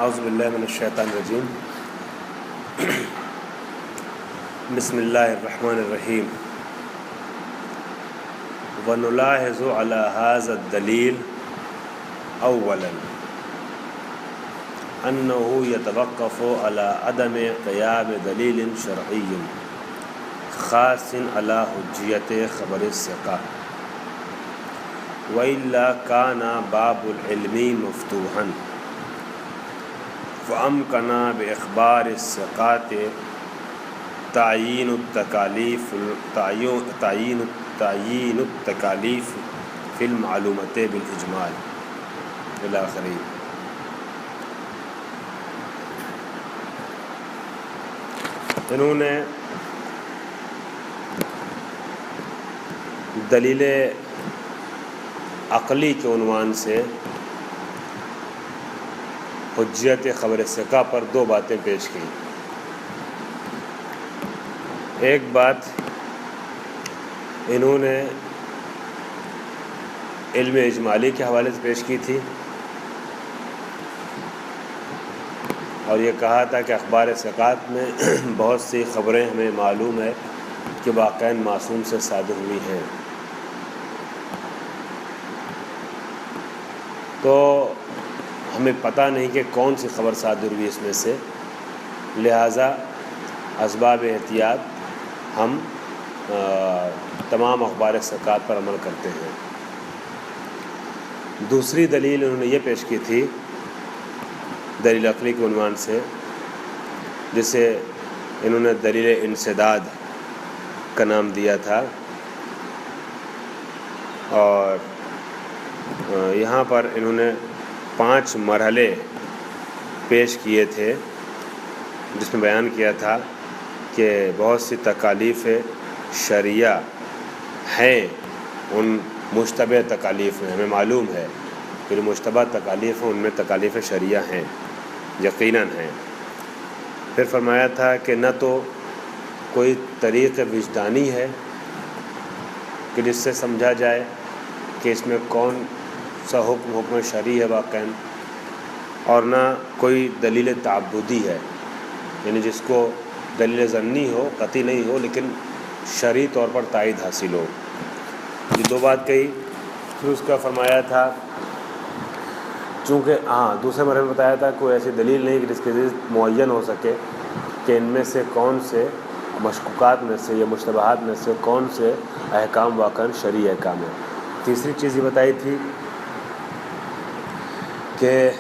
اعوذ باللہ من الشیطان الرجیم بسم اللہ الرحمن الرحیم ونلاحظ على هذا الدلیل اولا انه يتوقف على عدم قیام دلیل شرعی خاص على حجیت خبر الثقہ وإلا كان باب العلم مفتوحا فأمكن بإخبار الثقات تعيين التكاليف في المعلومات بالإجمال إلى آخره. انہوں نے دلیل عقلی کے عنوان سے حجیت خبر ثقہ پر دو باتیں پیش کی. ایک بات انہوں نے علم اجمالی کے حوالے سے پیش کی تھی اور یہ کہا تھا کہ اخبار ثقات میں بہت سی خبریں ہمیں معلوم ہے کہ واقعاً معصوم سے صادر ہوئی ہیں، تو ہمیں پتہ نہیں کہ کون سی خبر صادر ہوئی اس میں سے، لہٰذا اسباب احتیاط ہم تمام اخبار ثقات پر عمل کرتے ہیں. دوسری دلیل انہوں نے یہ پیش کی تھی دلیل عقلی کے عنوان سے، جسے انہوں نے دلیل انسداد کا نام دیا تھا، اور یہاں پر انہوں نے 5 مرحلے پیش کیے تھے جس میں بیان کیا تھا کہ بہت سی تکالیف شرعیہ ہیں، ان مشتبہ تکالیف میں ہمیں معلوم ہے کہ جو مشتبہ تکالیف ہیں ان میں تکالیف شرعیہ ہیں، یقیناً ہیں. پھر فرمایا تھا کہ نہ تو کوئی طریق وجدانی ہے کہ جس سے سمجھا جائے کہ اس میں کون سا حکم شرعی ہے واقعاً، اور نہ کوئی دلیل تعبدی ہے، یعنی جس کو دلیل ظنی ہو، قطعی نہیں ہو، لیکن شرعی طور پر تائید حاصل ہو. یہ دو بات کہی. پھر اس کا فرمایا تھا چونکہ دوسرے مرحلے میں بتایا تھا کوئی ایسی دلیل نہیں کہ جس کے ذریعے معین ہو سکے کہ ان میں سے کون سے مشکوکات میں سے یا مشتبہات میں سے کون سے احکام واقعاً شرعی احکام ہیں. تیسری چیز یہ بتائی تھی کہ